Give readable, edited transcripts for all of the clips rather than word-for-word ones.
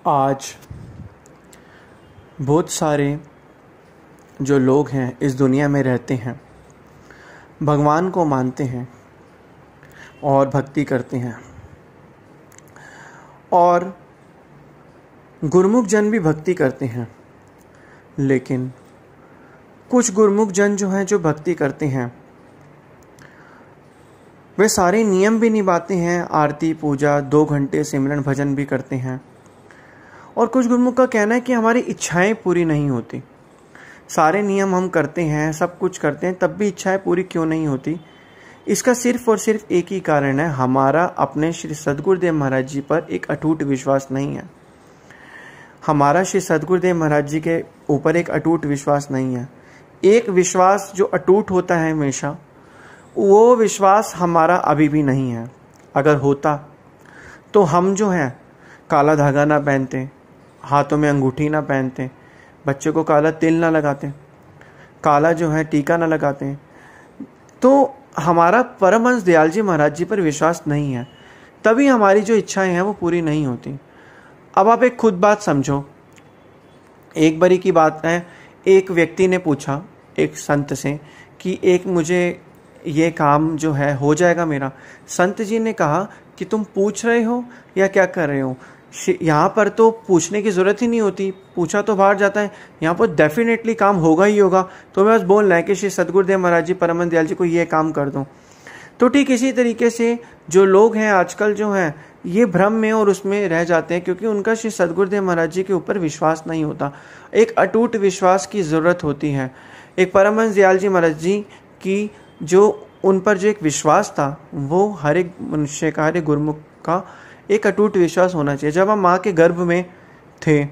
आज बहुत सारे जो लोग हैं इस दुनिया में रहते हैं, भगवान को मानते हैं और भक्ति करते हैं, और गुरमुख जन भी भक्ति करते हैं। लेकिन कुछ गुरमुख जन जो हैं, जो भक्ति करते हैं, वे सारे नियम भी निभाते हैं, आरती पूजा 2 घंटे सिमरन भजन भी करते हैं। और कुछ गुरमुख का कहना है कि हमारी इच्छाएं पूरी नहीं होती। सारे नियम हम करते हैं, सब कुछ करते हैं, तब भी इच्छाएं पूरी क्यों नहीं होती? इसका सिर्फ और सिर्फ एक ही कारण है, हमारा अपने श्री सद्गुरुदेव महाराज जी पर एक अटूट विश्वास नहीं है। हमारा श्री सद्गुरुदेव महाराज जी के ऊपर एक अटूट विश्वास नहीं है। एक विश्वास जो अटूट होता है हमेशा, वो विश्वास हमारा अभी भी नहीं है। अगर होता तो हम जो है काला धागा ना पहनते, हाथों में अंगूठी ना पहनते, बच्चे को काला तिल ना लगाते, काला जो है टीका ना लगाते। तो हमारा परमहंस दयाल जी महाराज जी पर विश्वास नहीं है, तभी हमारी जो इच्छाएं हैं वो पूरी नहीं होती। अब आप एक खुद बात समझो। एक बारी की बात है, एक व्यक्ति ने पूछा एक संत से कि एक मुझे ये काम जो है हो जाएगा मेरा। संत जी ने कहा कि तुम पूछ रहे हो या क्या कर रहे हो? यहाँ पर तो पूछने की ज़रूरत ही नहीं होती, पूछा तो बाहर जाता है। यहाँ पर डेफिनेटली काम होगा ही होगा। तो मैं बस बोलना है कि श्री सद्गुरुदेव महाराज जी परमहंस दयाल जी को ये काम कर दो। तो ठीक इसी तरीके से जो लोग हैं आजकल जो हैं, ये भ्रम में और उसमें रह जाते हैं, क्योंकि उनका श्री सद्गुरुदेव महाराज जी के ऊपर विश्वास नहीं होता। एक अटूट विश्वास की ज़रूरत होती है। एक परमहंस दयाल जी महाराज जी की जो उन पर जो एक विश्वास था, वो हर एक मनुष्य का, हर एक गुरमुख का एक अटूट विश्वास होना चाहिए। जब हम माँ के गर्भ में थे,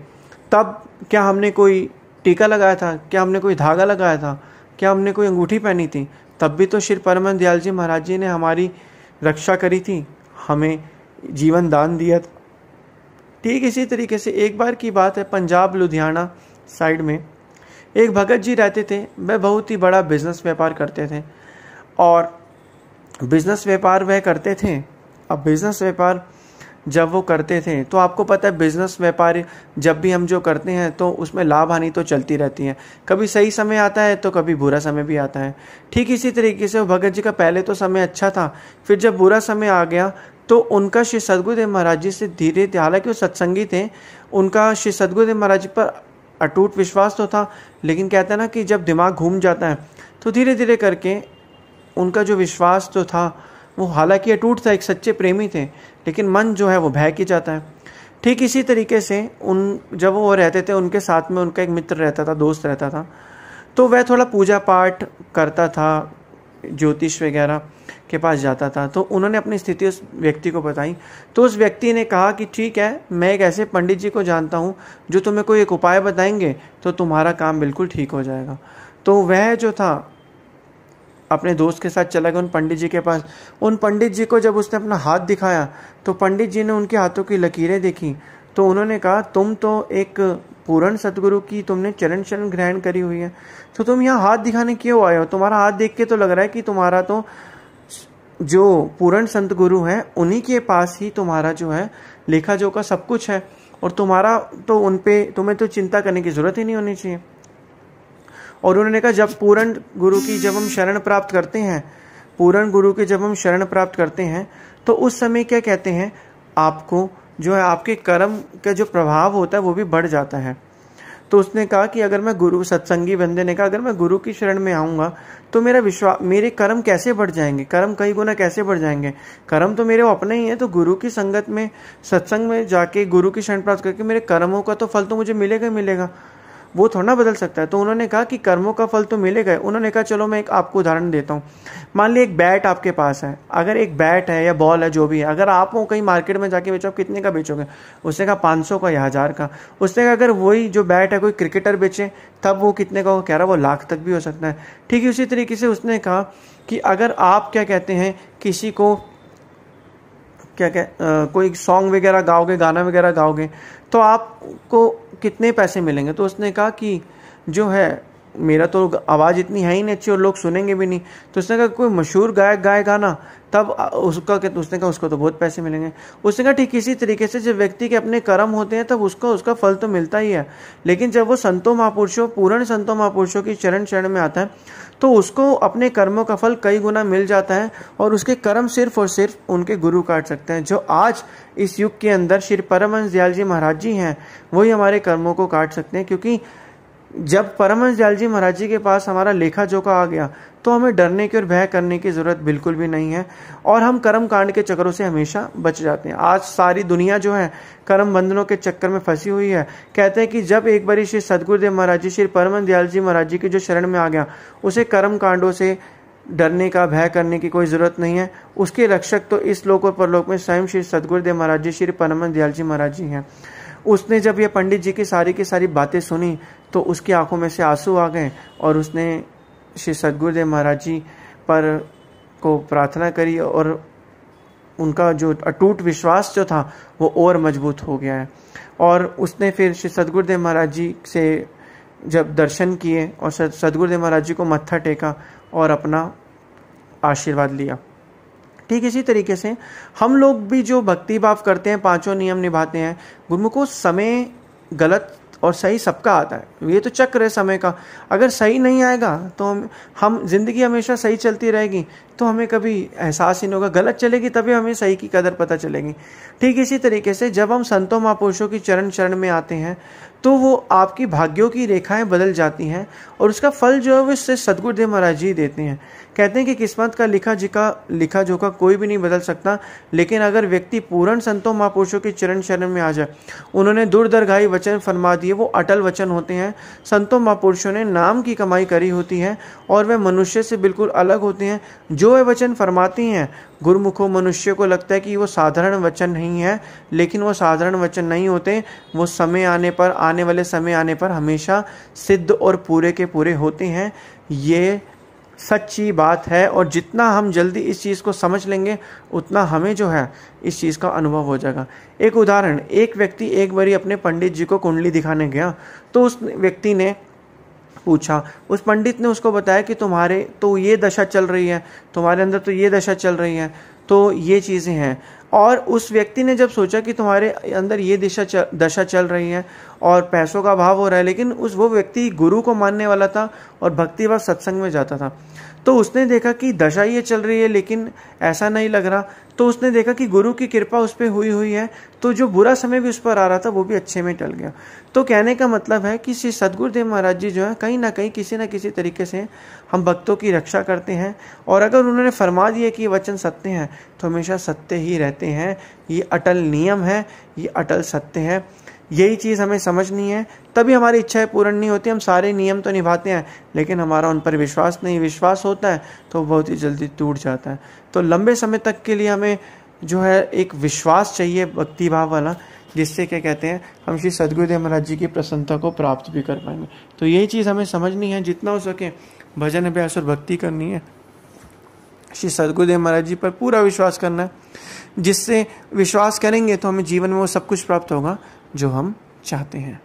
तब क्या हमने कोई टीका लगाया था? क्या हमने कोई धागा लगाया था? क्या हमने कोई अंगूठी पहनी थी? तब भी तो श्री परमहंस दयाल जी महाराज जी ने हमारी रक्षा करी थी, हमें जीवन दान दिया था। ठीक इसी तरीके से एक बार की बात है, पंजाब लुधियाना साइड में एक भगत जी रहते थे। वह बहुत ही बड़ा बिजनेस व्यापार करते थे, और बिजनेस व्यापार वह करते थे। अब बिजनेस व्यापार जब वो करते थे, तो आपको पता है बिजनेस व्यापार जब भी हम जो करते हैं तो उसमें लाभ हानि तो चलती रहती है। कभी सही समय आता है तो कभी बुरा समय भी आता है। ठीक इसी तरीके से भगत जी का पहले तो समय अच्छा था, फिर जब बुरा समय आ गया तो उनका श्री सद्गुरुदेव महाराज जी से धीरे धीरे, हालांकि वो सत्संगी थे, उनका श्री सद्गुरुदेव महाराज जी पर अटूट विश्वास तो था, लेकिन कहते हैं ना कि जब दिमाग घूम जाता है तो धीरे धीरे करके उनका जो विश्वास तो था वो हालांकि अटूट था, एक सच्चे प्रेमी थे, लेकिन मन जो है वो बहक ही जाता है। ठीक इसी तरीके से जब वो रहते थे, उनके साथ में उनका एक मित्र रहता था, दोस्त रहता था। तो वह थोड़ा पूजा पाठ करता था, ज्योतिष वगैरह के पास जाता था। तो उन्होंने अपनी स्थिति उस व्यक्ति को बताई। तो उस व्यक्ति ने कहा कि ठीक है, मैं एक ऐसे पंडित जी को जानता हूँ जो तुम्हें कोई एक उपाय बताएंगे तो तुम्हारा काम बिल्कुल ठीक हो जाएगा। तो वह जो था अपने दोस्त के साथ चला गया उन पंडित जी के पास। उन पंडित जी को जब उसने अपना हाथ दिखाया तो पंडित जी ने उनके हाथों की लकीरें देखी। तो उन्होंने कहा, तुम तो एक पूर्ण सतगुरु की तुमने चरण शरण ग्रहण करी हुई है, तो तुम यहाँ हाथ दिखाने क्यों आए हो? तुम्हारा हाथ देख के तो लग रहा है कि तुम्हारा तो जो पूर्ण संत गुरु हैं उन्हीं के पास ही तुम्हारा जो है लेखा जोखा सब कुछ है, और तुम्हारा तो उन पे तुम्हें तो चिंता करने की जरूरत ही नहीं होनी चाहिए। और उन्होंने कहा, जब पूर्ण गुरु की जब हम शरण प्राप्त करते हैं, पूर्ण गुरु की जब हम शरण प्राप्त करते हैं, तो उस समय क्या कहते हैं, आपको जो है आपके कर्म का जो प्रभाव होता है वो भी बढ़ जाता है। तो उसने कहा कि अगर मैं गुरु, सत्संगी बंदे ने कहा, अगर मैं गुरु की शरण में आऊँगा तो मेरा विश्वास, मेरे कर्म कैसे बढ़ जाएंगे? कर्म कई गुना कैसे बढ़ जाएंगे? कर्म तो मेरे अपने ही हैं। तो गुरु की संगत में, सत्संग में जाके गुरु की शरण प्राप्त करके मेरे कर्मों का तो फल तो मुझे मिलेगा ही मिलेगा, वो थोड़ा ना बदल सकता है। तो उन्होंने कहा कि कर्मों का फल तो मिलेगा। उन्होंने कहा चलो मैं एक आपको उदाहरण देता हूँ। मान ली एक बैट आपके पास है, अगर एक बैट है या बॉल है जो भी है, अगर आप वो कहीं मार्केट में जाके बेचो, आप कितने का बेचोगे? उसने कहा 500 का या 1000 का। उसने कहा अगर वही जो बैट है कोई क्रिकेटर बेचे तब वो कितने का? वो कह रहा वो लाख तक भी हो सकता है। ठीक है, उसी तरीके से उसने कहा कि अगर आप क्या कहते हैं किसी को कोई सॉन्ग वगैरह गाओगे, गाना वगैरह गाओगे, तो आपको कितने पैसे मिलेंगे? तो उसने कहा कि जो है मेरा तो आवाज़ इतनी है ही नहीं अच्छी और लोग सुनेंगे भी नहीं। तो उसने कहा कोई मशहूर गायक गाए गाना, तब उसने कहा उसको तो बहुत पैसे मिलेंगे। उसने कहा ठीक इसी तरीके से जब व्यक्ति के अपने कर्म होते हैं तब उसको उसका फल तो मिलता ही है, लेकिन जब वो संतों महापुरुषों पूर्ण संतों महापुरुषों की शरण में आता है तो उसको अपने कर्मों का फल कई गुना मिल जाता है और उसके कर्म सिर्फ और सिर्फ उनके गुरु काट सकते हैं। जो आज इस युग के अंदर श्री परमहंस दयाल जी महाराज जी हैं वही हमारे कर्मों को काट सकते हैं, क्योंकि जब परमहंस दयाल जी महाराज जी के पास हमारा लेखा जोखा आ गया तो हमें डरने की और भय करने की जरूरत बिल्कुल भी नहीं है और हम कर्म कांड के चक्रों से हमेशा बच जाते हैं। आज सारी दुनिया जो है कर्म बंधनों के चक्कर में फंसी हुई है। कहते हैं कि जब एक बारी श्री सदगुरुदेव महाराज जी श्री परमहंस दयाल जी महाराज जी की जो शरण में आ गया उसे कर्म कांडों से डरने का भय करने की कोई जरूरत नहीं है। उसके रक्षक तो इस लोक और परलोक में स्वयं श्री सदगुरुदेव महाराज जी श्री परमहंस दयाल जी महाराज जी हैं। उसने जब ये पंडित जी की सारी बातें सुनी तो उसकी आंखों में से आंसू आ गए और उसने श्री सदगुरुदेव महाराज जी पर को प्रार्थना करी और उनका जो अटूट विश्वास जो था वो और मजबूत हो गया है। और उसने फिर श्री सदगुरुदेव महाराज जी से जब दर्शन किए और सदगुरुदेव महाराज जी को मत्था टेका और अपना आशीर्वाद लिया। ठीक इसी तरीके से हम लोग भी जो भक्ति भाव करते हैं, पांचों नियम निभाते हैं, गुरुमुखों समय गलत और सही सबका आता है। ये तो चक्र है समय का। अगर सही नहीं आएगा तो हम जिंदगी हमेशा सही चलती रहेगी तो हमें कभी एहसास ही नहीं होगा। गलत चलेगी तभी हमें सही की कदर पता चलेगी। ठीक इसी तरीके से जब हम संतों महापुरुषों की चरण में आते हैं तो वो आपकी भाग्यों की रेखाएं बदल जाती हैं और उसका फल जो है वो इससे सदगुरुदेव महाराज जी देते हैं। कहते हैं कि किस्मत का लिखा जोखा कोई भी नहीं बदल सकता, लेकिन अगर व्यक्ति पूर्ण संतों महापुरुषों की चरण में आ जाए, उन्होंने दूरदर्घाई वचन फरमा दिए, वो अटल वचन होते हैं। संतों महापुरुषों ने नाम की कमाई करी होती है और वे मनुष्य से बिल्कुल अलग होते हैं। जो वे वचन फरमाती हैं गुरुमुखों, मनुष्य को लगता है कि वो साधारण वचन नहीं है, लेकिन वो साधारण वचन नहीं होते। वो आने वाले समय आने पर हमेशा सिद्ध और पूरे के पूरे होते हैं। ये सच्ची बात है और जितना हम जल्दी इस चीज़ को समझ लेंगे उतना हमें जो है इस चीज़ का अनुभव हो जाएगा। एक उदाहरण, एक व्यक्ति एक बारी अपने पंडित जी को कुंडली दिखाने गया तो उस व्यक्ति ने पूछा, उस पंडित ने उसको बताया कि तुम्हारे तो ये दशा चल रही है, तुम्हारे अंदर तो ये दशा चल रही है, तो ये चीज़ें हैं। और उस व्यक्ति ने जब सोचा कि तुम्हारे अंदर ये दशा चल रही है और पैसों का अभाव हो रहा है, लेकिन वो व्यक्ति गुरु को मानने वाला था और भक्ति व सत्संग में जाता था, तो उसने देखा कि दशा ये चल रही है लेकिन ऐसा नहीं लग रहा। तो उसने देखा कि गुरु की कृपा उस पर हुई है, तो जो बुरा समय भी उस पर आ रहा था वो भी अच्छे में टल गया। तो कहने का मतलब है कि श्री सदगुरुदेव महाराज जी जो है कहीं ना कहीं किसी न किसी तरीके से हम भक्तों की रक्षा करते हैं और अगर उन्होंने फरमा दिया कि ये वचन सत्य हैं तो हमेशा सत्य ही रहते हैं। ये अटल नियम है, ये अटल सत्य है। यही चीज़ हमें समझनी है, तभी हमारी इच्छाएं पूर्ण नहीं होती। हम सारे नियम तो निभाते हैं लेकिन हमारा उन पर विश्वास होता है तो बहुत ही जल्दी टूट जाता है। तो लंबे समय तक के लिए हमें जो है एक विश्वास चाहिए भक्ति भाव वाला, जिससे क्या कहते हैं हम श्री सदगुरुदेव महाराज जी की प्रसन्नता को प्राप्त भी कर पाएंगे। तो यही चीज़ हमें समझनी है, जितना हो सके भजन अभ्यास और भक्ति करनी है, श्री सदगुरुदेव महाराज जी पर पूरा विश्वास करना है। जिससे विश्वास करेंगे तो हमें जीवन में वो सब कुछ प्राप्त होगा जो हम चाहते हैं।